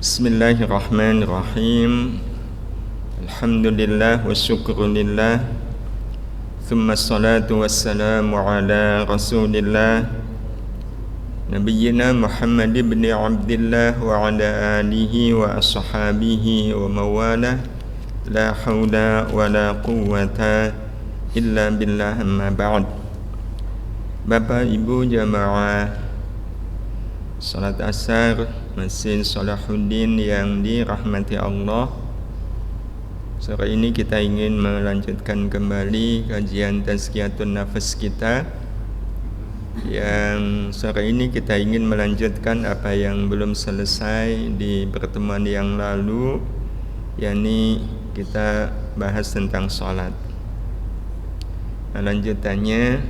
Bismillahirrahmanirrahim. Alhamdulillah wa syukrulillah. Thumma salatu wassalamu ala rasulillah Nabiyyina Muhammad ibn Abdillah wa ala alihi wa ashabihi wa mawalah. La hawla wa la quwwata illa billah, amma ba'd. Bapak Ibu jamaah salat asar Masjid Salahuddin yang dirahmati Allah, sore ini kita ingin melanjutkan kembali kajian Tazkiyatun Nafas kita. Yang sore ini kita ingin melanjutkan apa yang belum selesai di pertemuan yang lalu, yakni kita bahas tentang sholat. Nah, lanjutannya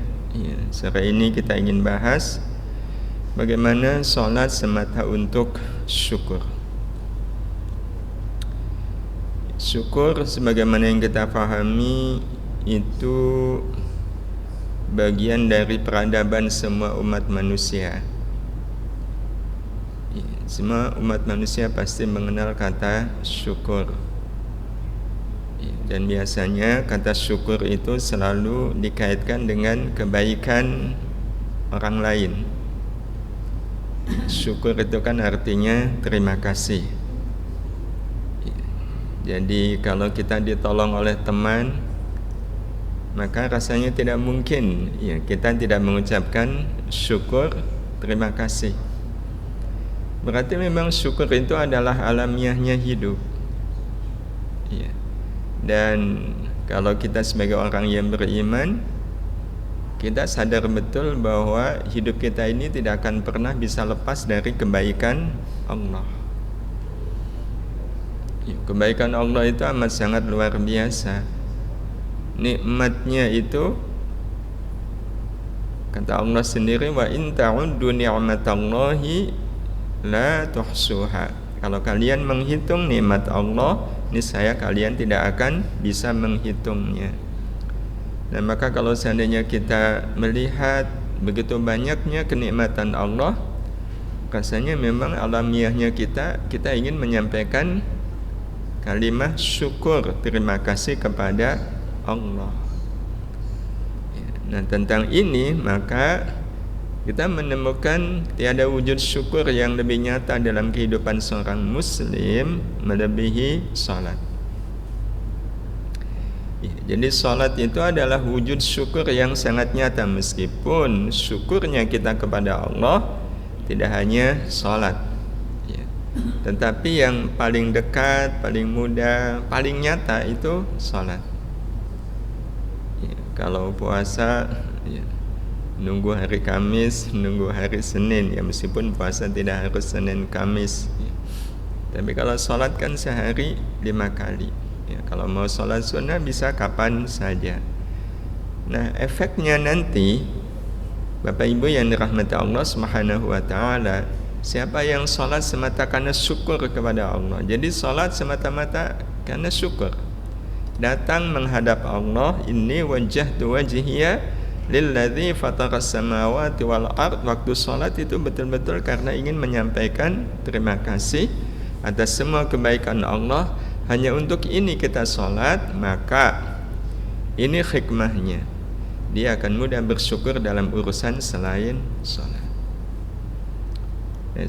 sore ini kita ingin bahas bagaimana sholat semata untuk syukur. Syukur sebagaimana yang kita pahami itu bagian dari peradaban semua umat manusia. Semua umat manusia pasti mengenal kata syukur. Dan biasanya kata syukur itu selalu dikaitkan dengan kebaikan orang lain. Syukur itu kan artinya terima kasih. Jadi kalau kita ditolong oleh teman, maka rasanya tidak mungkin kita tidak mengucapkan syukur, terima kasih. Berarti memang syukur itu adalah alamiahnya hidup. Dan kalau kita sebagai orang yang beriman, kita sadar betul bahwa hidup kita ini tidak akan pernah bisa lepas dari kebaikan Allah. Kebaikan Allah itu amat sangat luar biasa. Nikmatnya itu, kata Allah sendiri, wa in ta'uddu ni'matallahi la tuhsuha. Kalau kalian menghitung nikmat Allah, niscaya kalian tidak akan bisa menghitungnya. Dan maka kalau seandainya kita melihat begitu banyaknya kenikmatan Allah, rasanya memang alamiahnya kita ingin menyampaikan kalimat syukur, terima kasih kepada Allah. Nah, tentang ini maka kita menemukan tiada wujud syukur yang lebih nyata dalam kehidupan seorang muslim melebihi salat. Jadi salat itu adalah wujud syukur yang sangat nyata, meskipun syukurnya kita kepada Allah tidak hanya salat, tetapi yang paling dekat, paling mudah, paling nyata itu salat. Kalau puasa nunggu hari Kamis, nunggu hari Senin, meskipun puasa tidak harus Senin Kamis, tapi kalau salat kan sehari 5 kali. Kalau mau sholat sunnah bisa kapan saja. Nah, efeknya nanti, Bapak Ibu yang dirahmati Allah Subhanahu wa ta'ala, siapa yang sholat semata karena syukur kepada Allah, jadi sholat semata-mata karena syukur, datang menghadap Allah, inni wajjahtu wajhiya lilladzi fataras samawati wal ard. Waktu sholat itu betul-betul karena ingin menyampaikan terima kasih atas semua kebaikan Allah. Hanya untuk ini kita sholat, maka ini hikmahnya, dia akan mudah bersyukur dalam urusan selain sholat.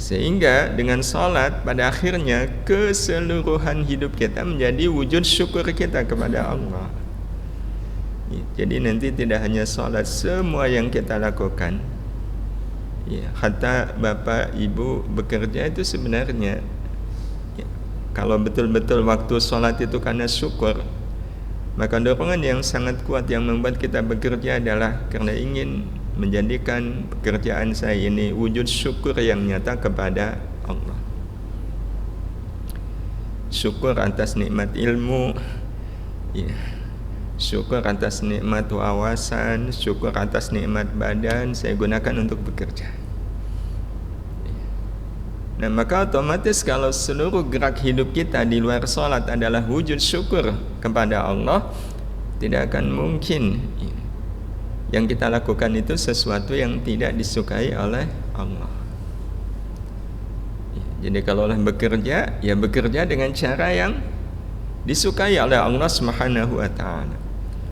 Sehingga dengan sholat pada akhirnya keseluruhan hidup kita menjadi wujud syukur kita kepada Allah. Jadi nanti tidak hanya sholat, semua yang kita lakukan, hatta Bapak Ibu bekerja itu sebenarnya, kalau betul-betul waktu sholat itu karena syukur, maka dorongan yang sangat kuat yang membuat kita bekerja adalah karena ingin menjadikan pekerjaan saya ini wujud syukur yang nyata kepada Allah. Syukur atas nikmat ilmu, syukur atas nikmat wawasan, syukur atas nikmat badan saya gunakan untuk bekerja. Nah, maka otomatis kalau seluruh gerak hidup kita di luar sholat adalah wujud syukur kepada Allah, tidak akan mungkin yang kita lakukan itu sesuatu yang tidak disukai oleh Allah. Jadi kalaulah bekerja, ya bekerja dengan cara yang disukai oleh Allah Subhanahu wa taala.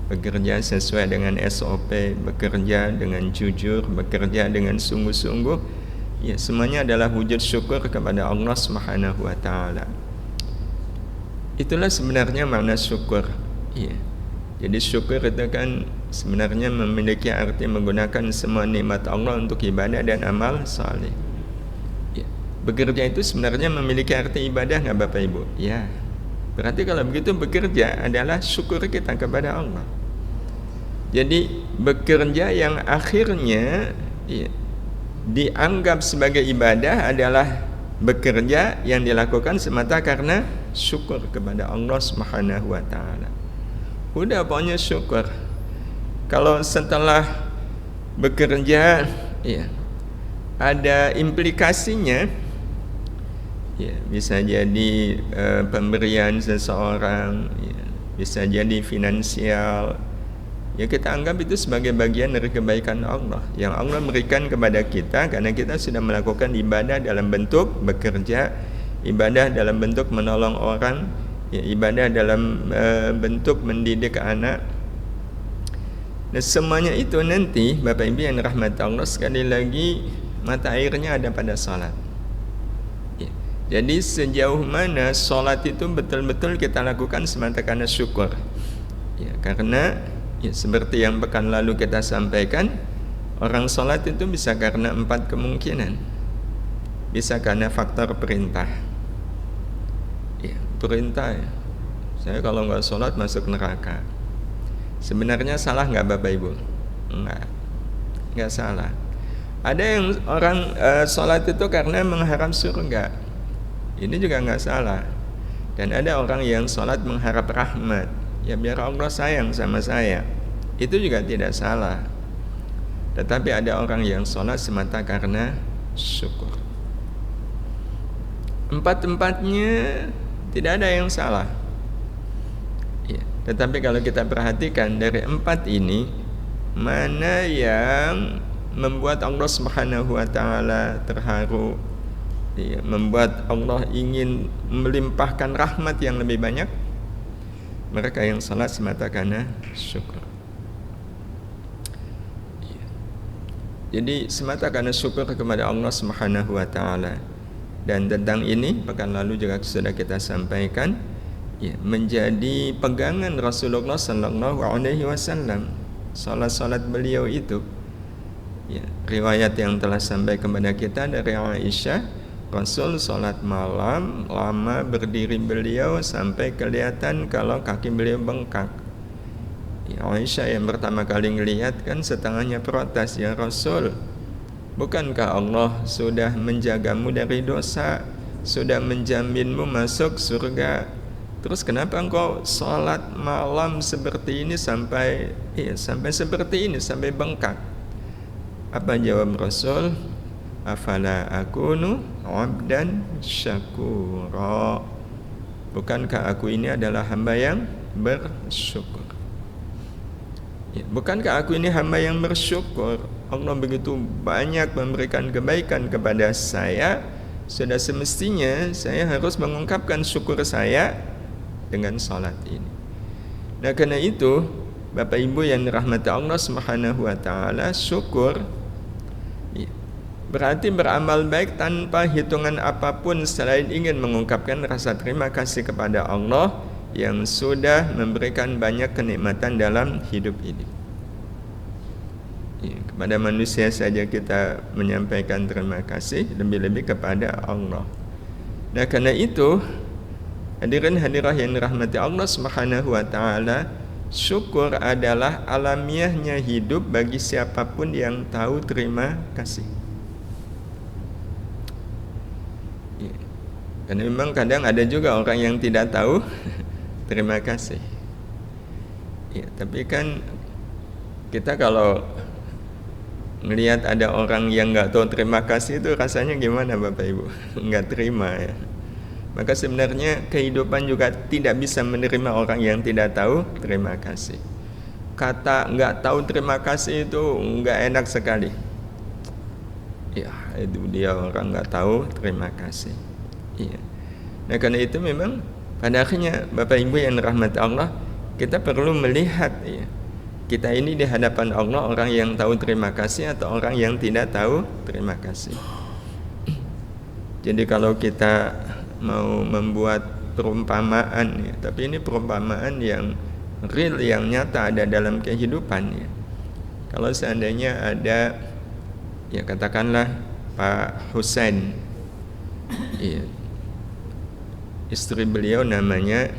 Bekerja sesuai dengan SOP, bekerja dengan jujur, bekerja dengan sungguh-sungguh. Ya, semuanya adalah wujud syukur kepada Allah Subhanahu wa taala. Itulah sebenarnya makna syukur. Ya. Jadi syukur itu kan sebenarnya memiliki arti menggunakan semua nikmat Allah untuk ibadah dan amal saleh. Ya. Bekerja itu sebenarnya memiliki arti ibadah nggak Bapak Ibu? Ya. Berarti kalau begitu bekerja adalah syukur kita kepada Allah. Jadi bekerja yang akhirnya ya, dianggap sebagai ibadah adalah bekerja yang dilakukan semata karena syukur kepada Allah Subhanahu wa taala. Udah pokoknya syukur. Kalau setelah bekerja ya ada implikasinya, ya bisa jadi pemberian seseorang, ya, bisa jadi finansial. Ya kita anggap itu sebagai bagian dari kebaikan Allah yang Allah berikan kepada kita karena kita sudah melakukan ibadah dalam bentuk bekerja, ibadah dalam bentuk menolong orang, ya, ibadah dalam bentuk mendidik anak. Dan semuanya itu nanti Bapak Ibu yang rahmat Allah, sekali lagi mata airnya ada pada salat. Ya. Jadi sejauh mana salat itu betul-betul kita lakukan semata karena syukur. Ya, karena ya, seperti yang pekan lalu kita sampaikan, orang salat itu bisa karena 4 kemungkinan. Bisa karena faktor perintah. Ya, perintah ya. Saya kalau nggak sholat masuk neraka. Sebenarnya salah nggak Bapak Ibu? Nggak salah. Ada yang orang sholat itu karena mengharap surga. Ini juga nggak salah. Dan ada orang yang sholat mengharap rahmat. Ya biar Allah sayang sama saya. Itu juga tidak salah. Tetapi ada orang yang sholat semata karena syukur. Empat-empatnya tidak ada yang salah. Ya, tetapi kalau kita perhatikan dari 4 ini, mana yang membuat Allah Subhanahu wa taala terharu, ya, membuat Allah ingin melimpahkan rahmat yang lebih banyak? Mereka yang salat semata karena syukur. Ya. Jadi semata karena syukur kepada Allah Subhanahu wa taala. Dan tentang ini pekan lalu juga sudah kita sampaikan, ya, menjadi pegangan Rasulullah sallallahu alaihi wasallam. Salat-salat beliau itu, ya, riwayat yang telah sampai kepada kita dari Aisyah, Rasul salat malam lama berdiri beliau sampai kelihatan kalau kaki beliau bengkak. Ya, Aisyah yang pertama kali ngelihat kan setengahnya protes, ya Rasul, bukankah Allah sudah menjagamu dari dosa, sudah menjaminmu masuk surga? Terus kenapa engkau sholat malam seperti ini sampai seperti ini, sampai bengkak? Apa jawab Rasul? Afala akunu abdan syakura. Bukankah aku ini adalah hamba yang bersyukur? Ya, bukankah aku ini hamba yang bersyukur? Allah begitu banyak memberikan kebaikan kepada saya, sudah semestinya saya harus mengungkapkan syukur saya dengan salat ini. Nah, karena itu Bapak Ibu yang dirahmati Allah Subhanahu wa taala, syukur ya, berarti beramal baik tanpa hitungan apapun selain ingin mengungkapkan rasa terima kasih kepada Allah yang sudah memberikan banyak kenikmatan dalam hidup ini. Ya, kepada manusia saja kita menyampaikan terima kasih, lebih-lebih kepada Allah. Nah, karena itu hadirin hadirah yang dirahmati Allah Subhanahu wa taala, syukur adalah alamiahnya hidup bagi siapapun yang tahu terima kasih. Ya. Karena memang kadang ada juga orang yang tidak tahu terima kasih. Ya, tapi kan kita kalau melihat ada orang yang nggak tahu terima kasih itu rasanya gimana Bapak Ibu? Nggak terima ya. Maka sebenarnya kehidupan juga tidak bisa menerima orang yang tidak tahu terima kasih. Kata nggak tahu terima kasih itu nggak enak sekali. Ya itu dia orang nggak tahu terima kasih. Iya. Nah karena itu memang pada akhirnya Bapak Ibu yang rahmat Allah, kita perlu melihat ya, kita ini di hadapan Allah orang yang tahu terima kasih atau orang yang tidak tahu terima kasih. Jadi kalau kita mau membuat perumpamaan ya, tapi ini perumpamaan yang real, yang nyata ada dalam kehidupan ya. Kalau seandainya ada ya katakanlah Pak Husain, ya, istri beliau namanya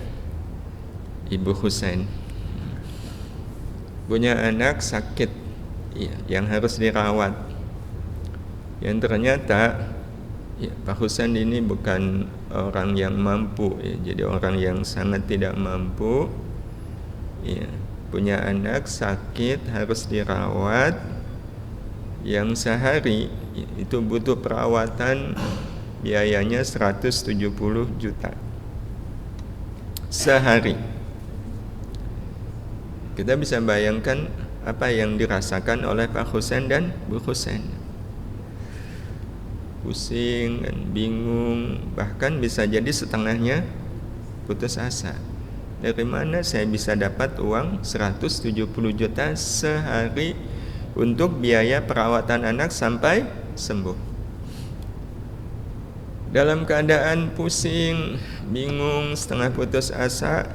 Ibu Husain, punya anak sakit ya, yang harus dirawat, yang ternyata ya, Pak Husain ini bukan orang yang mampu ya, jadi orang yang sangat tidak mampu ya, punya anak sakit harus dirawat, yang sehari ya, itu butuh perawatan biayanya 170 juta sehari. Kita bisa bayangkan apa yang dirasakan oleh Pak Husain dan Bu Husain. Pusing dan bingung, bahkan bisa jadi setengahnya putus asa. Dari mana saya bisa dapat uang 170 juta sehari untuk biaya perawatan anak sampai sembuh? Dalam keadaan pusing, bingung, setengah putus asa,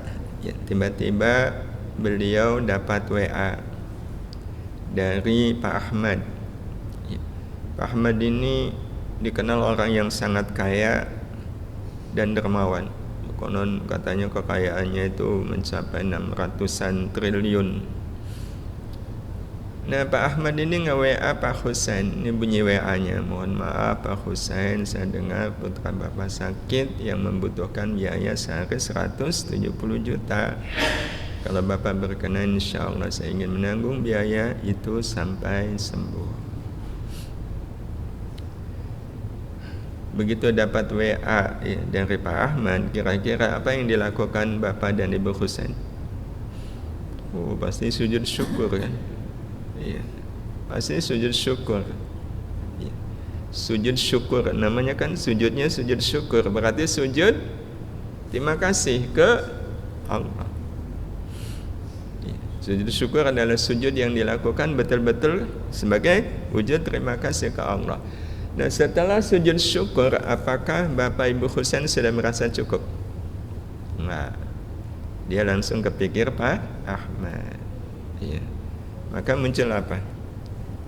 ya, tiba-tiba beliau dapat WA dari Pak Ahmad. Ya, Pak Ahmad ini dikenal orang yang sangat kaya dan dermawan. Konon katanya kekayaannya itu mencapai 600-an triliun. Nah, Pak Ahmad ini nge-WA Pak Husain. Ini bunyi WA-nya. Mohon maaf Pak Husain, saya dengar putra Bapak sakit yang membutuhkan biaya sehari 170 juta. Kalau Bapak berkenan, insya Allah saya ingin menanggung biaya itu sampai sembuh. Begitu dapat WA ya, dari Pak Ahmad, kira-kira apa yang dilakukan Bapak dan Ibu Husain? Oh, pasti sujud syukur kan? Iya, pasti sujud syukur. Ya. Sujud syukur, namanya kan sujudnya sujud syukur, berarti sujud terima kasih ke Allah. Ya. Sujud syukur adalah sujud yang dilakukan betul-betul sebagai wujud terima kasih ke Allah. Nah setelah sujud syukur, apakah Bapak Ibu Husain sudah merasa cukup? Nah, dia langsung kepikir Pak Ahmad. Ya. Maka muncul apa?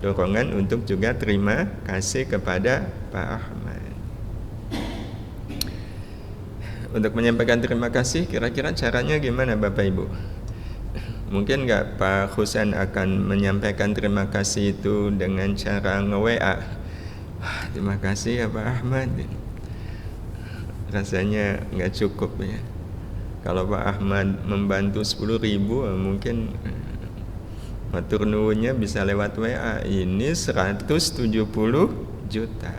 Dorongan untuk juga terima kasih kepada Pak Ahmad. Untuk menyampaikan terima kasih, kira-kira caranya gimana Bapak Ibu? Mungkin nggak Pak Husain akan menyampaikan terima kasih itu dengan cara nge-WA? Terima kasih ya Pak Ahmad. Rasanya nggak cukup ya. Kalau Pak Ahmad membantu 10.000, mungkin matur nuwunnya bisa lewat WA. Ini 170 juta.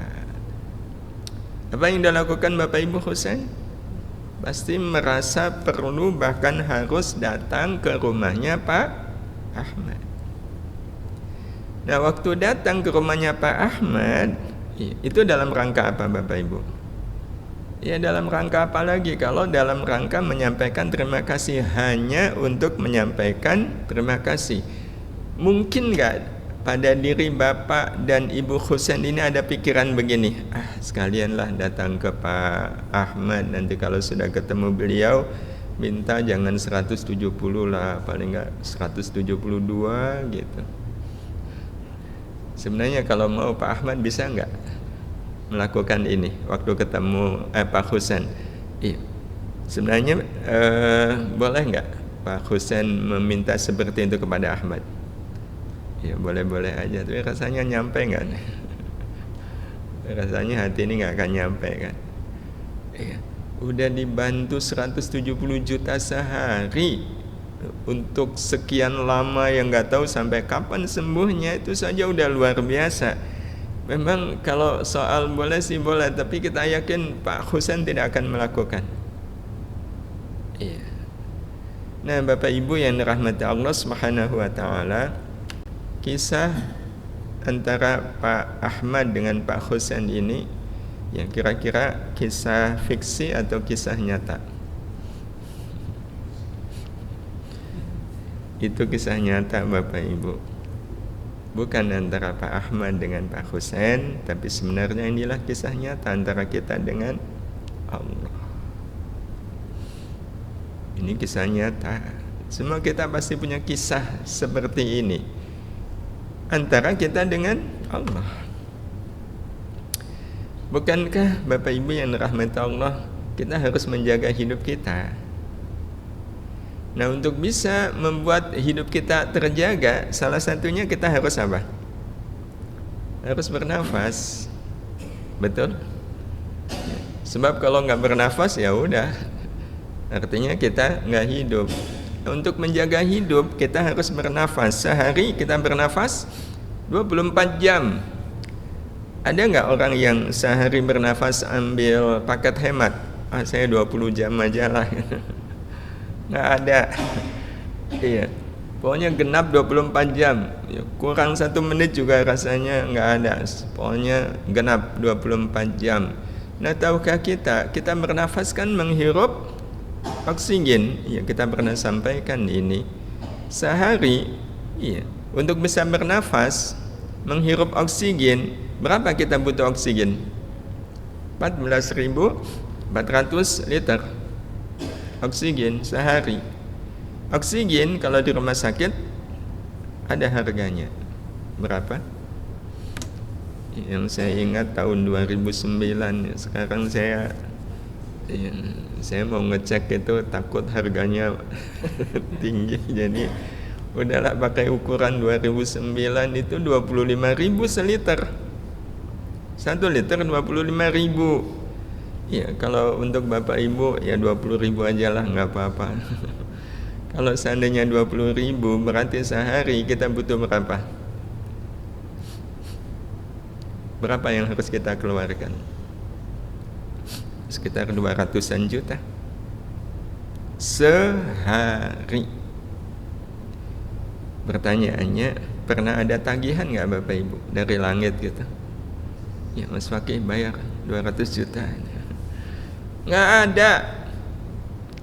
Apa yang dilakukan Bapak Ibu Husain? Pasti merasa perlu, bahkan harus datang ke rumahnya Pak Ahmad. Nah waktu datang ke rumahnya Pak Ahmad, itu dalam rangka apa Bapak Ibu? Ya dalam rangka apa lagi kalau dalam rangka menyampaikan terima kasih, hanya untuk menyampaikan terima kasih. Mungkin nggak pada diri Bapak dan Ibu Husain ini ada pikiran begini, sekalianlah datang ke Pak Ahmad, nanti kalau sudah ketemu beliau minta jangan 170 lah, paling nggak 172 gitu. Sebenarnya kalau mau Pak Ahmad bisa nggak melakukan ini waktu ketemu Pak Husain? Iya. Sebenarnya boleh nggak Pak Husain meminta seperti itu kepada Ahmad? Ya boleh-boleh aja, tapi rasanya nyampe nggak? Rasanya hati ini nggak akan nyampe kan? Iya. Udah dibantu 170 juta sehari untuk sekian lama yang nggak tahu sampai kapan sembuhnya, itu saja udah luar biasa. Memang kalau soal boleh sih boleh, tapi kita yakin Pak Husain tidak akan melakukan. Iya. Nah Bapak Ibu yang dirahmati Allah Subhanahu wa Ta'ala, kisah antara Pak Ahmad dengan Pak Husain ini Ya, kira-kira kisah fiksi atau kisah nyata? Itu kisah nyata Bapak Ibu. Bukan antara Pak Ahmad dengan Pak Husain, tapi sebenarnya inilah kisah nyata antara kita dengan Allah. Ini kisah nyata. Semua kita pasti punya kisah seperti ini antara kita dengan Allah. Bukankah Bapak Ibu yang dirahmati Allah, kita harus menjaga hidup kita? Nah, untuk bisa membuat hidup kita terjaga, salah satunya kita harus apa? Harus bernafas. Betul? Sebab kalau nggak bernafas ya udah, artinya kita nggak hidup. Untuk menjaga hidup kita harus bernafas. Sehari kita bernafas 24 jam. Ada nggak orang yang sehari bernafas ambil paket hemat? Saya 20 jam aja lah. Nggak ada. Iya, pokoknya genap 24 jam ya, kurang 1 menit juga rasanya nggak ada. Pokoknya genap 24 jam. Nah, tahukah kita bernafas kan menghirup oksigen. Ya, kita pernah sampaikan ini. Sehari iya, untuk bisa bernafas menghirup oksigen, berapa kita butuh oksigen? 14.400 liter oksigen sehari. Oksigen kalau di rumah sakit ada harganya berapa? Yang saya ingat tahun 2009. Sekarang saya mau ngecek itu takut harganya tinggi, jadi udahlah pakai ukuran 2009 itu 25.000 seliter. 1 liter 25.000. Ya, kalau untuk Bapak Ibu ya 20.000 aja lah, nggak apa-apa. Kalau seandainya 20.000 berarti sehari kita butuh berapa? Berapa yang harus kita keluarkan? Sekitar 200-an juta sehari. Pertanyaannya, pernah ada tagihan nggak Bapak Ibu dari langit gitu? Ya Mas Fakih bayar 200 juta. Nggak ada.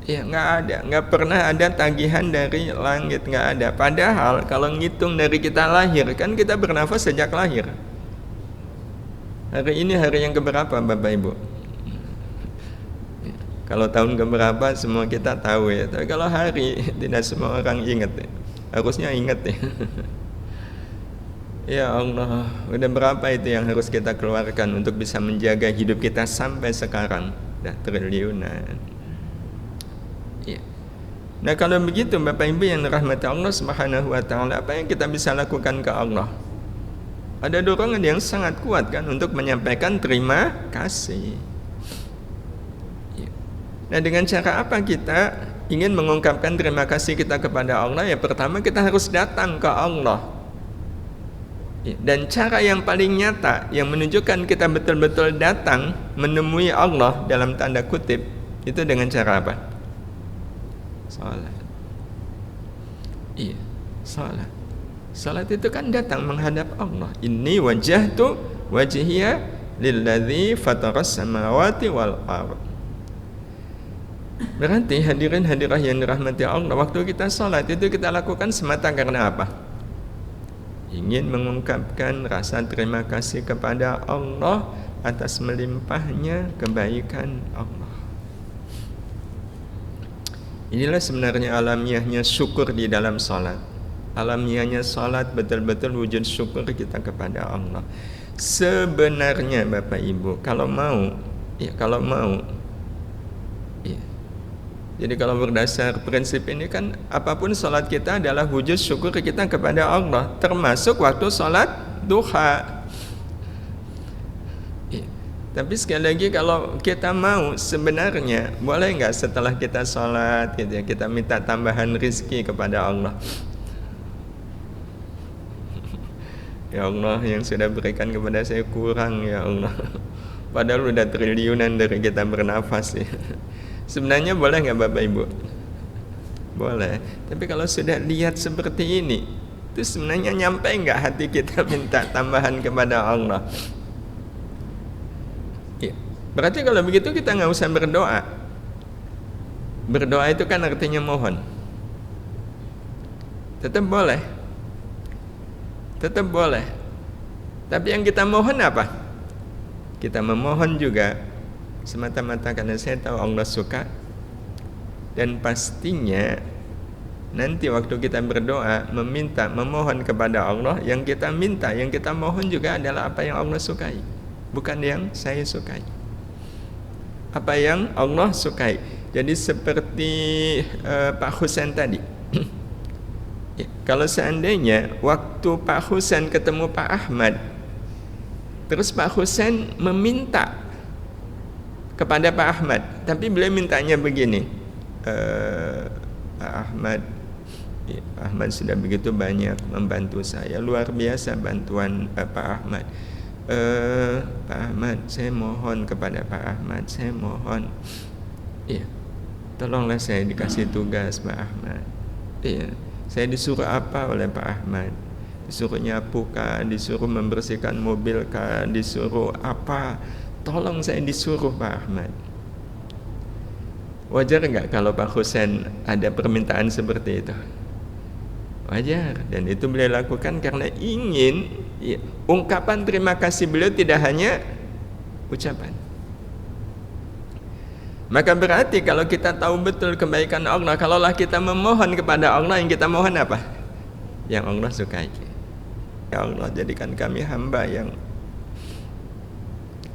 Ya nggak ada. Nggak pernah ada tagihan dari langit, nggak ada. Padahal kalau ngitung dari kita lahir, kan kita bernafas sejak lahir. Hari ini hari yang keberapa Bapak Ibu? Kalau tahun keberapa semua kita tahu ya. Tapi kalau hari tidak semua orang ingat ya. Harusnya ingat ya. Ya Allah, udah berapa itu yang harus kita keluarkan untuk bisa menjaga hidup kita sampai sekarang? Dah triliunan. Ya. Nah, kalau begitu Bapak Ibu yang dirahmati Allah Subhanahu wa taala, apa yang kita bisa lakukan ke Allah? Ada dorongan yang sangat kuat kan untuk menyampaikan terima kasih. Ya. Nah, dengan cara apa kita ingin mengungkapkan terima kasih kita kepada Allah? Ya, pertama kita harus datang ke Allah. Dan cara yang paling nyata yang menunjukkan kita betul-betul datang menemui Allah dalam tanda kutip itu dengan cara apa? Salat. Iya, salat. Salat itu kan datang menghadap Allah. Inni wajjahtu wajhiya lilladzi fataras samawati wal ardh. Berarti hadirin hadirah yang dirahmati Allah, waktu kita salat itu kita lakukan semata karena apa? Ingin mengungkapkan rasa terima kasih kepada Allah atas melimpahnya kebaikan Allah. Inilah sebenarnya alamiahnya syukur di dalam salat. Alamiahnya salat betul-betul wujud syukur kita kepada Allah. Sebenarnya Bapak Ibu, kalau mau, jadi kalau berdasar prinsip ini kan apapun salat kita adalah wujud syukur kita kepada Allah, termasuk waktu salat duha. Tapi sekali lagi kalau kita mau, sebenarnya boleh nggak setelah kita salat gitu ya, kita minta tambahan rizki kepada Allah. Ya Allah, yang sudah berikan kepada saya kurang ya Allah. Padahal udah triliunan dari kita bernafas ya. Sebenarnya boleh nggak Bapak Ibu? Boleh. Tapi kalau sudah lihat seperti ini, itu sebenarnya nyampe nggak hati kita minta tambahan kepada Allah? Ya. Berarti kalau begitu kita nggak usah berdoa. Berdoa itu kan artinya mohon. Tetap boleh. Tetap boleh. Tapi yang kita mohon apa? Kita memohon juga semata-mata karena saya tahu Allah suka. Dan pastinya nanti waktu kita berdoa, meminta, memohon kepada Allah, yang kita minta, yang kita mohon juga adalah apa yang Allah sukai, bukan yang saya sukai. Apa yang Allah sukai. Jadi seperti Pak Husain tadi. Kalau seandainya waktu Pak Husain ketemu Pak Ahmad, terus Pak Husain meminta kepada Pak Ahmad, tapi beliau mintanya begini, Pak Ahmad, Pak Ahmad sudah begitu banyak membantu saya, luar biasa bantuan Pak Ahmad. Pak Ahmad, saya mohon kepada Pak Ahmad, saya mohon, tolonglah saya dikasih tugas Pak Ahmad. Saya disuruh apa oleh Pak Ahmad? Disuruh nyapu kah, disuruh membersihkan mobil kah, disuruh apa? Tolong saya disuruh Pak Ahmad. Wajar enggak kalau Pak Husain ada permintaan seperti itu? Wajar, dan itu beliau lakukan karena ingin ungkapan terima kasih beliau tidak hanya ucapan. Maka berarti kalau kita tahu betul kebaikan Allah, kalaulah kita memohon kepada Allah, yang kita mohon apa? Yang Allah sukai. Ya Allah, jadikan kami hamba yang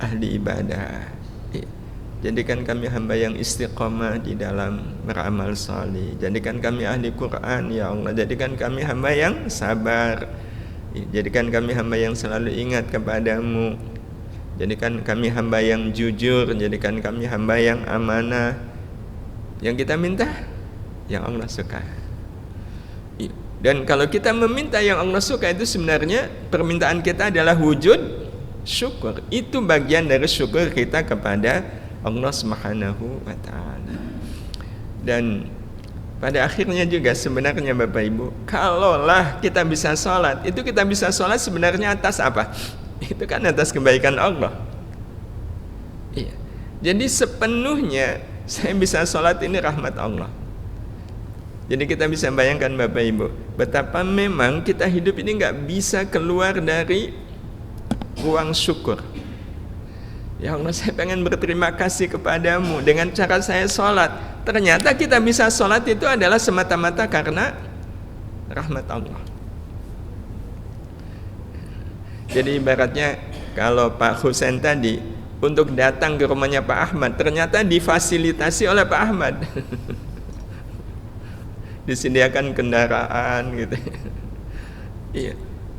ahli ibadah. Jadikan kami hamba yang istiqamah di dalam beramal saleh. Jadikan kami ahli Quran, ya Allah. Jadikan kami hamba yang sabar. Jadikan kami hamba yang selalu ingat kepadamu. Jadikan kami hamba yang jujur. Jadikan kami hamba yang amanah. Yang kita minta, yang Allah suka. Dan kalau kita meminta yang Allah suka, itu sebenarnya permintaan kita adalah wujud syukur. Itu bagian dari syukur kita kepada Allah Subhanahu wa ta'ala. Dan pada akhirnya juga sebenarnya Bapak Ibu, kalaulah kita bisa sholat, itu kita bisa sholat sebenarnya atas apa? Itu kan atas kebaikan Allah. Jadi sepenuhnya saya bisa sholat ini rahmat Allah. Jadi kita bisa bayangkan Bapak Ibu, betapa memang kita hidup ini gak bisa keluar dari ruang syukur. Ya Allah, saya pengen berterima kasih kepadamu dengan cara saya sholat. Ternyata kita bisa sholat itu adalah semata-mata karena rahmat Allah. Jadi ibaratnya kalau Pak Husain tadi untuk datang ke rumahnya Pak Ahmad, ternyata difasilitasi oleh Pak Ahmad. Disediakan kendaraan gitu. Iya.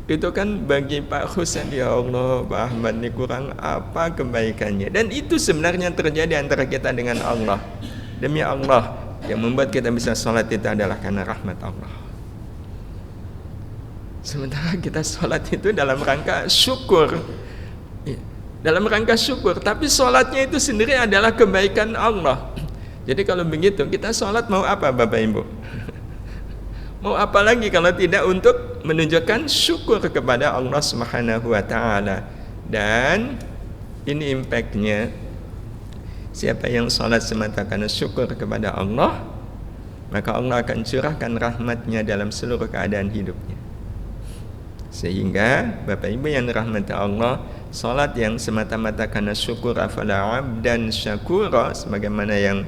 Itu kan bagi Pak Husain, ya Allah, Pak Ahmad ini kurang apa kebaikannya. Dan itu sebenarnya terjadi antara kita dengan Allah. Demi Allah, yang membuat kita bisa sholat itu adalah karena rahmat Allah. Sementara kita sholat itu dalam rangka syukur, dalam rangka syukur. Tapi sholatnya itu sendiri adalah kebaikan Allah. Jadi kalau begitu kita sholat mau apa Bapak Ibu? Mau apa lagi kalau tidak untuk menunjukkan syukur kepada Allah Subhanahu wa ta'ala. Dan ini impactnya, siapa yang sholat semata karena syukur kepada Allah, maka Allah akan curahkan rahmatnya dalam seluruh keadaan hidupnya. Sehingga Bapak Ibu yang dirahmati Allah, sholat yang semata-mata karena syukur, afala abdan syakura, sebagaimana yang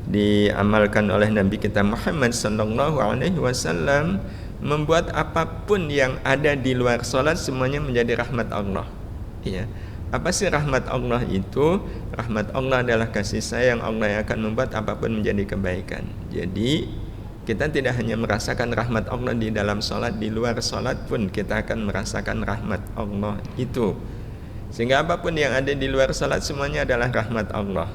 diamalkan oleh Nabi kita Muhammad sallallahu alaihi wasallam, membuat apapun yang ada di luar sholat semuanya menjadi rahmat Allah. Iya. Apa sih rahmat Allah itu? Rahmat Allah adalah kasih sayang Allah yang akan membuat apapun menjadi kebaikan. Jadi kita tidak hanya merasakan rahmat Allah di dalam sholat, di luar sholat pun kita akan merasakan rahmat Allah itu. Sehingga apapun yang ada di luar sholat semuanya adalah rahmat Allah.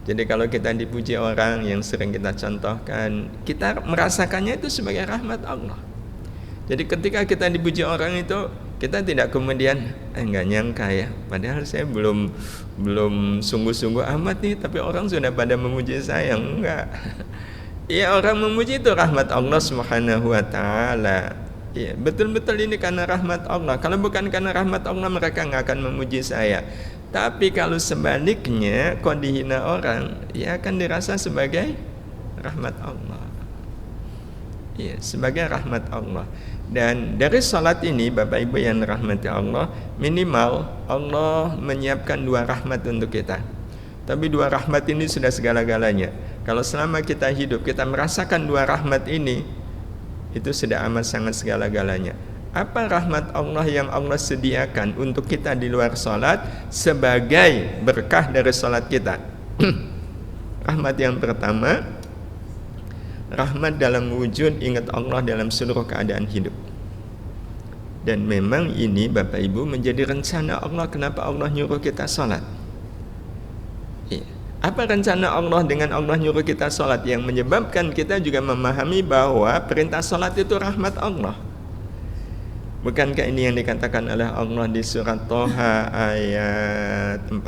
Jadi kalau kita dipuji orang, yang sering kita contohkan, kita merasakannya itu sebagai rahmat Allah. Jadi ketika kita dipuji orang itu, kita tidak kemudian enggak nyangka ya, padahal saya belum sungguh-sungguh amat nih, tapi orang sudah pada memuji saya. Enggak. Ya, orang memuji itu rahmat Allah Subhanahu wa ta'ala. Ya, betul-betul ini karena rahmat Allah. Kalau bukan karena rahmat Allah, mereka enggak akan memuji saya. Tapi kalau sebaliknya, kau dihina orang, ya akan dirasa sebagai rahmat Allah. Ya, sebagai rahmat Allah. Dan dari salat ini, Bapak Ibu yang rahmati Allah, minimal Allah menyiapkan 2 rahmat untuk kita. Tapi 2 rahmat ini sudah segala-galanya. Kalau selama kita hidup, kita merasakan 2 rahmat ini, itu sudah amat sangat segala-galanya. Apa rahmat Allah yang Allah sediakan untuk kita di luar salat sebagai berkah dari salat kita? Rahmat yang pertama, rahmat dalam wujud ingat Allah dalam seluruh keadaan hidup. Dan memang ini Bapak Ibu menjadi rencana Allah. Kenapa Allah nyuruh kita salat? Apa rencana Allah dengan Allah nyuruh kita salat? Yang menyebabkan kita juga memahami bahwa perintah salat itu rahmat Allah. Bukankah ini yang dikatakan oleh Allah di surat Thaha ayat 14?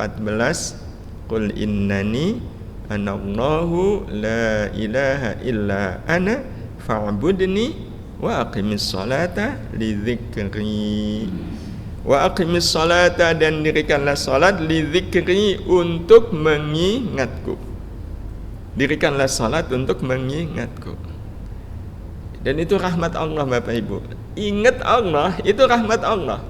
Qul innani anallahu la ilaha illa ana fa'budni wa aqimis salata li dzikri. Wa aqimis salata, dan dirikanlah salat, li dzikri, untuk mengingatku. Dirikanlah salat untuk mengingatku. Dan itu rahmat Allah Bapak Ibu. Ingat Allah, itu rahmat Allah.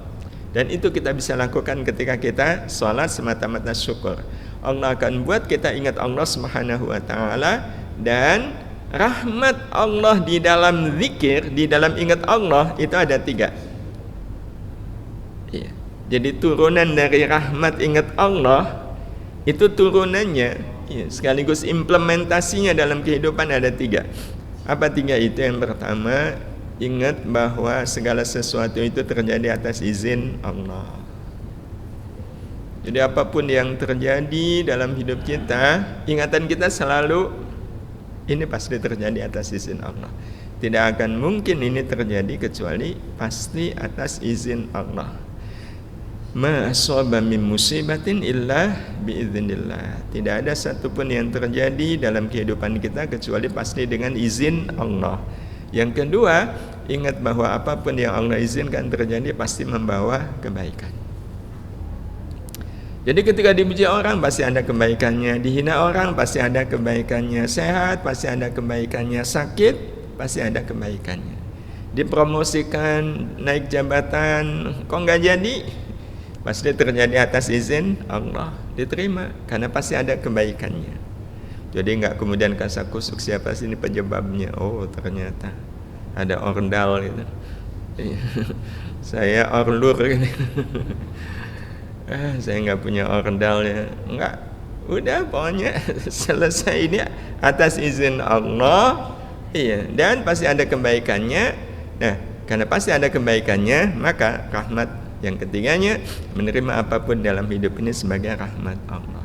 Dan itu kita bisa lakukan ketika kita salat semata-mata syukur. Allah akan buat kita ingat Allah Subhanahu wa taala. Dan rahmat Allah di dalam zikir, di dalam ingat Allah, itu ada 3. Ya. Jadi turunan dari rahmat ingat Allah, itu turunannya, ya, sekaligus implementasinya dalam kehidupan ada 3. Apa 3 itu? Yang pertama, ingat bahwa segala sesuatu itu terjadi atas izin Allah. Jadi apapun yang terjadi dalam hidup kita, ingatan kita selalu ini pasti terjadi atas izin Allah. Tidak akan mungkin ini terjadi kecuali pasti atas izin Allah. Ma asaba min musibatin illa biiznillah. Tidak ada satupun yang terjadi dalam kehidupan kita kecuali pasti dengan izin Allah. Yang kedua, ingat bahwa apapun yang Allah izinkan terjadi pasti membawa kebaikan. Jadi ketika dipuji orang pasti ada kebaikannya, dihina orang pasti ada kebaikannya, sehat pasti ada kebaikannya, sakit pasti ada kebaikannya. Dipromosikan, naik jabatan, kok nggak jadi? Pasti terjadi atas izin Allah, diterima karena pasti ada kebaikannya. Jadi nggak kemudian kasakusuk siapa sih ini penyebabnya? Oh ternyata ada ordal gitu. Saya orlur gitu. Saya nggak punya ordal ya. Nggak, udah pokoknya selesai ini atas izin Allah. Iya, dan pasti ada kebaikannya. Nah, karena pasti ada kebaikannya, maka rahmat yang ketiganya, menerima apapun dalam hidup ini sebagai rahmat Allah.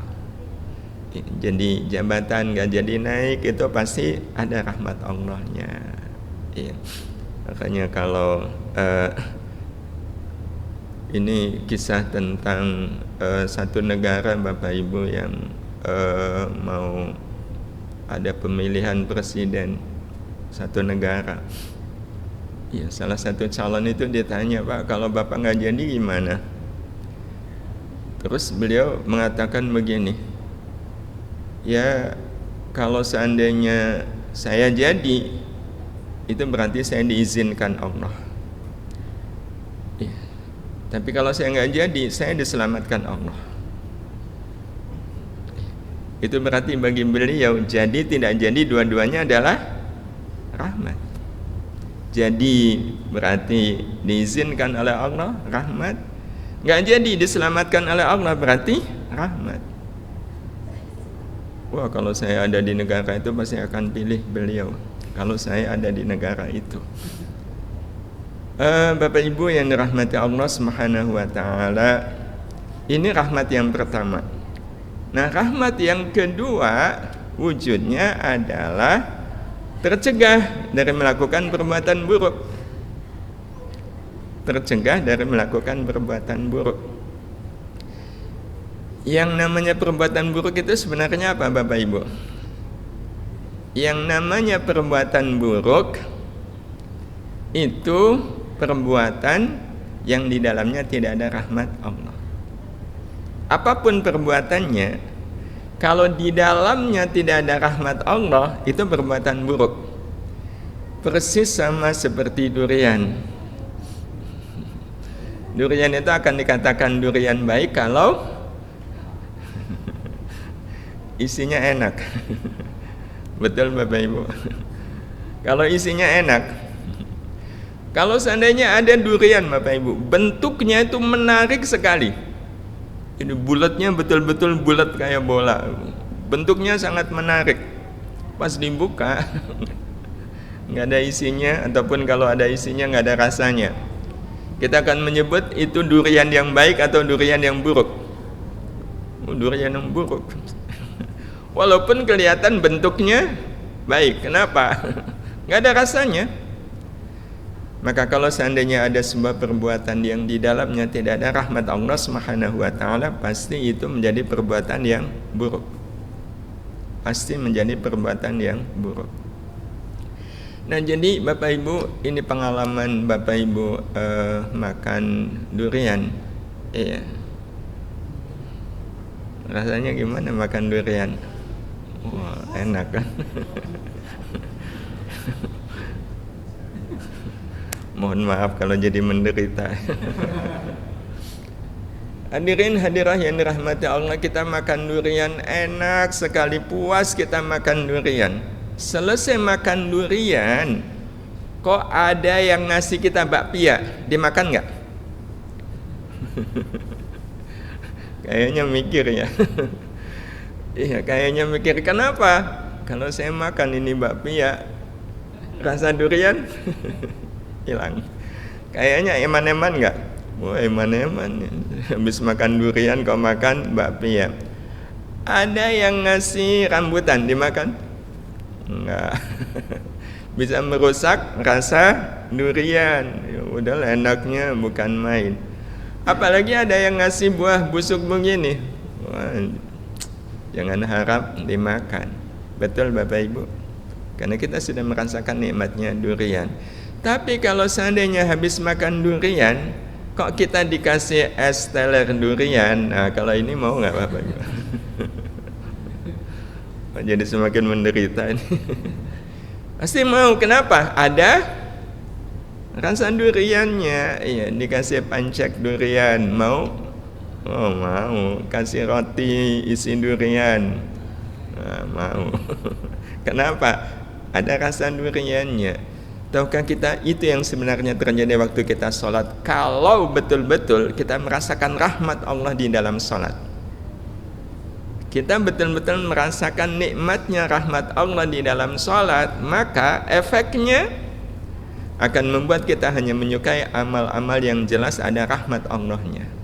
Jadi jabatan gak jadi naik, itu pasti ada rahmat Allahnya. Iya. Makanya kalau ini kisah tentang satu negara Bapak Ibu yang mau ada pemilihan presiden satu negara. Ya, salah satu calon itu ditanya, Pak, kalau Bapak nggak jadi gimana? Terus beliau mengatakan begini, ya kalau seandainya saya jadi, itu berarti saya diizinkan Allah. Ya. Tapi kalau saya nggak jadi, saya diselamatkan Allah. Itu berarti bagi beliau jadi tidak jadi dua-duanya adalah rahmat. Jadi berarti diizinkan oleh Allah, rahmat. Nggak jadi diselamatkan oleh Allah, berarti rahmat. Wah, kalau saya ada di negara itu pasti akan pilih beliau. Kalau saya ada di negara itu. Bapak Ibu yang dirahmati Allah Subhanahu wa taala, ini rahmat yang pertama. Nah, rahmat yang kedua wujudnya adalah tercegah dari melakukan perbuatan buruk. Tercegah dari melakukan perbuatan buruk. Yang namanya perbuatan buruk itu sebenarnya apa Bapak Ibu? Yang namanya perbuatan buruk itu perbuatan yang di dalamnya tidak ada rahmat Allah. apapun perbuatannya, kalau di dalamnya tidak ada rahmat Allah, itu perbuatan buruk. Persis sama seperti durian. Durian itu akan dikatakan durian baik kalau isinya enak. Betul Bapak Ibu? Kalau isinya enak. Kalau seandainya ada durian Bapak Ibu, bentuknya itu menarik sekali. Ini bulatnya betul-betul bulat kayak bola. Bentuknya sangat menarik. Pas dibuka nggak ada isinya, ataupun kalau ada isinya nggak ada rasanya. Kita akan menyebut itu durian yang baik atau durian yang buruk. Durian yang buruk. Walaupun kelihatan bentuknya baik. Kenapa? Nggak ada rasanya. Maka kalau seandainya ada sebuah perbuatan yang di dalamnya tidak ada rahmat Allah Subhanahu wa taala, pasti itu menjadi perbuatan yang buruk. Pasti menjadi perbuatan yang buruk. Nah, jadi Bapak Ibu, ini pengalaman Bapak Ibu makan durian. Iya. Rasanya gimana makan durian? Wah, enak kan? Mohon maaf kalau jadi menderita. Hadirin hadirah yang dirahmati Allah, kita makan durian enak sekali, puas kita makan durian. Selesai makan durian, kok ada yang ngasih kita bakpia, dimakan nggak? Kayaknya mikir ya. Iya, kayaknya mikir, kenapa? Kalau saya makan ini bakpia, rasa durian hilang. Kayaknya eman-eman nggak? Wah, eman-eman. Habis makan durian kau makan bakpia. Ada yang ngasih rambutan, dimakan? Enggak. Bisa merusak rasa durian. Ya, udahlah, enaknya bukan main. Apalagi ada yang ngasih buah busuk begini. Wah, jangan harap dimakan. Betul Bapak Ibu? Karena kita sudah merasakan nikmatnya durian. Tapi kalau seandainya habis makan durian, kok kita dikasih es teler durian? Nah, kalau ini mau nggak Bapak Ibu? Jadi semakin menderita ini. Pasti mau. Kenapa? Ada rasa duriannya. Iya, dikasih pancak durian. Mau? Oh, mau. Kasih roti isi durian. Nah, mau. Kenapa? Ada rasa duriannya. Tahukah kita itu yang sebenarnya terjadi waktu kita sholat? Kalau betul-betul kita merasakan rahmat Allah di dalam sholat, kita betul-betul merasakan nikmatnya rahmat Allah di dalam sholat, maka efeknya akan membuat kita hanya menyukai amal-amal yang jelas ada rahmat Allahnya.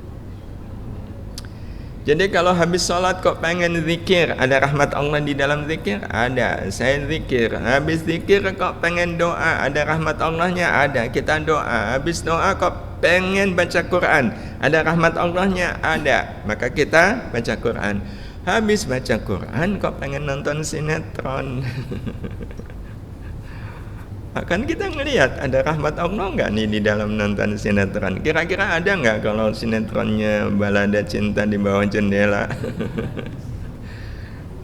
Jadi kalau habis sholat kok pengen zikir, ada rahmat Allah di dalam zikir? Ada, saya zikir. Habis zikir kok pengen doa, ada rahmat Allahnya? Ada, kita doa. Habis doa kok pengen baca Quran, ada rahmat Allahnya? Ada, maka kita baca Quran. Habis baca Quran kok pengen nonton sinetron? Akan kita ngelihat ada rahmat Allah nggak nih di dalam nonton sinetron? Kira-kira ada nggak kalau sinetronnya Balada Cinta di Bawah Jendela?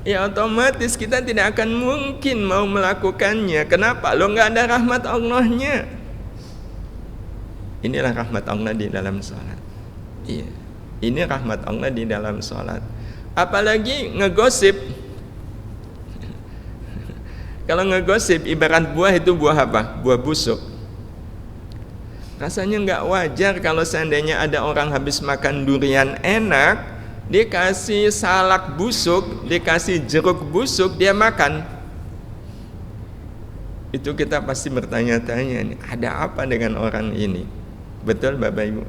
Ya otomatis kita tidak akan mungkin mau melakukannya. Kenapa? Lo nggak ada rahmat Allahnya. Inilah rahmat Allah di dalam sholat. Iya, ini rahmat Allah di dalam sholat. Apalagi ngegosip. Kalau ngegosip ibarat buah, itu buah apa? Buah busuk. Rasanya nggak wajar kalau seandainya ada orang habis makan durian enak, dikasih salak busuk, dikasih jeruk busuk, dia makan. Itu kita pasti bertanya-tanya, ada apa dengan orang ini? Betul Bapak Ibu?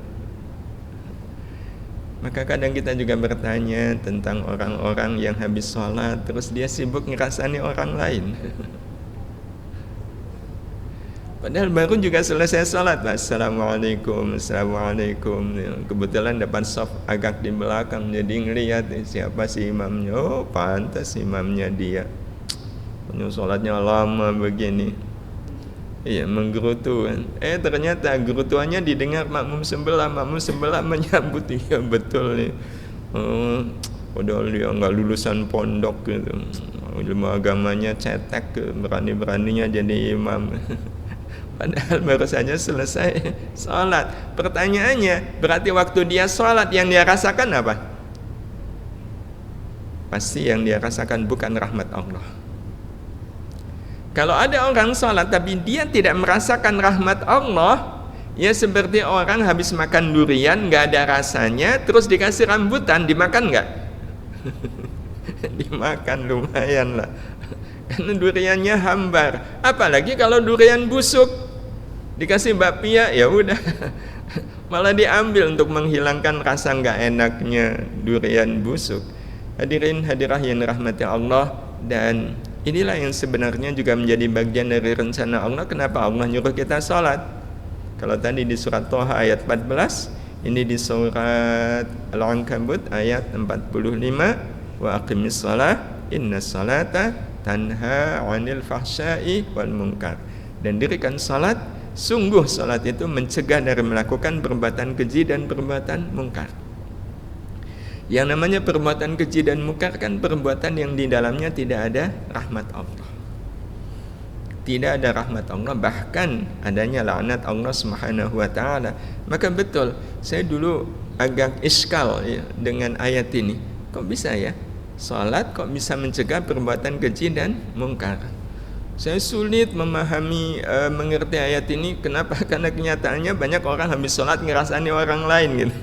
Maka kadang kita juga bertanya tentang orang-orang yang habis sholat terus dia sibuk ngerasani orang lain. Padahal baru juga selesai sholat, Assalamualaikum, Assalamualaikum. Kebetulan dapat soft agak di belakang, jadi ngelihat siapa sih imamnya. Oh, pantas imamnya dia. Sholatnya lama begini. Iya, menggerutu kan. Ternyata gerutuannya didengar makmum sebelah menyambut. Iya betul nih. Oh, padahal dia nggak lulusan pondok gitu, ilmu agamanya cetek, berani-beraninya jadi imam. Padahal baru saja selesai sholat. Pertanyaannya, berarti waktu dia sholat yang dia rasakan apa? Pasti yang dia rasakan bukan rahmat Allah. Kalau ada orang sholat tapi dia tidak merasakan rahmat Allah, ya seperti orang habis makan durian nggak ada rasanya, terus dikasih rambutan, dimakan nggak? Dimakan lumayan lah, karena duriannya hambar. Apalagi kalau durian busuk, dikasih bakpia, ya udah malah diambil untuk menghilangkan rasa nggak enaknya durian busuk. Hadirin hadirah yang dirahmati Allah, dan inilah yang sebenarnya juga menjadi bagian dari rencana Allah. Kenapa Allah nyuruh kita sholat? Kalau tadi di surat Thaha ayat 14, ini di surat Al-Ankabut ayat 45, wa aqimis shalah inna salata tanha 'anil fahsya'i wal munkar. Dan dirikan salat, sungguh salat itu mencegah dari melakukan perbuatan keji dan perbuatan mungkar. Yang namanya perbuatan keji dan mungkar kan perbuatan yang di dalamnya tidak ada rahmat Allah. Tidak ada rahmat Allah, bahkan adanya laknat Allah Subhanahu wa taala. Maka betul, saya dulu agak iskal ya, dengan ayat ini. Kok bisa ya? Salat kok bisa mencegah perbuatan keji dan mungkar? Saya sulit memahami, mengerti ayat ini. Kenapa? Karena kenyataannya banyak orang habis sholat ngerasani orang lain gitu.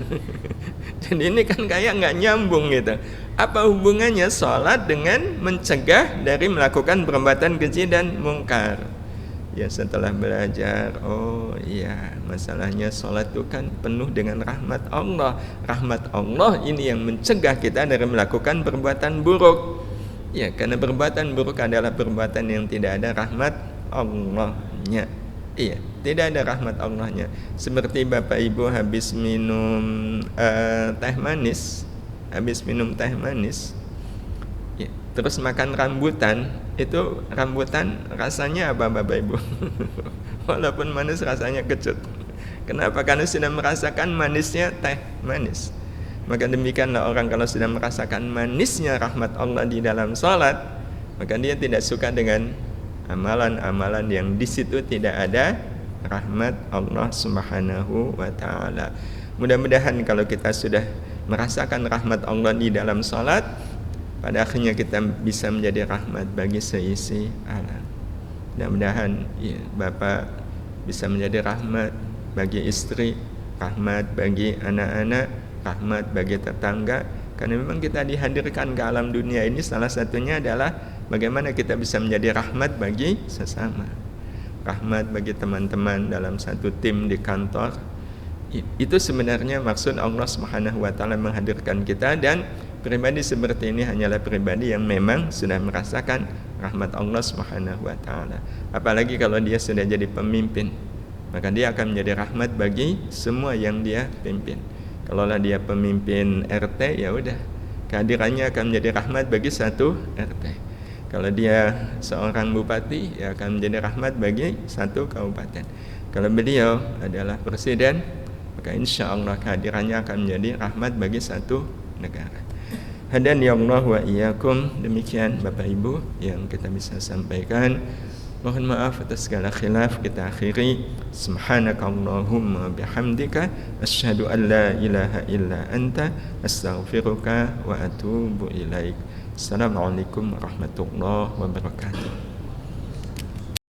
Dan ini kan kayak nggak nyambung gitu. Apa hubungannya sholat dengan mencegah dari melakukan perbuatan keji dan mungkar? Ya setelah belajar, oh iya, masalahnya sholat itu kan penuh dengan rahmat Allah. Rahmat Allah ini yang mencegah kita dari melakukan perbuatan buruk. Ya, karena perbuatan buruk adalah perbuatan yang tidak ada rahmat Allahnya. Iya, tidak ada rahmat Allahnya. Seperti Bapak Ibu habis minum teh manis, ya, terus makan rambutan, itu rambutan rasanya apa Bapak Ibu? Walaupun manis rasanya kecut. Kenapa? Karena sudah merasakan manisnya teh manis. Maka demikianlah orang kalau sudah merasakan manisnya rahmat Allah di dalam salat, maka dia tidak suka dengan amalan-amalan yang di situ tidak ada rahmat Allah Subhanahu wa taala. Mudah-mudahan kalau kita sudah merasakan rahmat Allah di dalam salat, pada akhirnya kita bisa menjadi rahmat bagi seisi alam. Mudah-mudahan ya, Bapak bisa menjadi rahmat bagi istri, rahmat bagi anak-anak, rahmat bagi tetangga. Karena memang kita dihadirkan ke alam dunia ini salah satunya adalah bagaimana kita bisa menjadi rahmat bagi sesama, rahmat bagi teman-teman dalam satu tim di kantor. Itu sebenarnya maksud Allah Subhanahu wa taala menghadirkan kita, dan pribadi seperti ini hanyalah pribadi yang memang sudah merasakan rahmat Allah Subhanahu wa taala. Apalagi kalau dia sudah jadi pemimpin, maka dia akan menjadi rahmat bagi semua yang dia pimpin. Kalaulah dia pemimpin RT, ya udah, kehadirannya akan menjadi rahmat bagi satu RT. Kalau dia seorang bupati, ya akan menjadi rahmat bagi satu kabupaten. Kalau beliau adalah presiden, maka insya Allah kehadirannya akan menjadi rahmat bagi satu negara. Hadani Allah wa iyyakum. Demikian Bapak Ibu yang kita bisa sampaikan. Mohon maaf atas segala khilaf, kita akhiri. Subhanakallahumma bihamdika asyhadu an la ilaha illa anta astaghfiruka wa atubu ilaik. Assalamualaikum warahmatullahi wabarakatuh.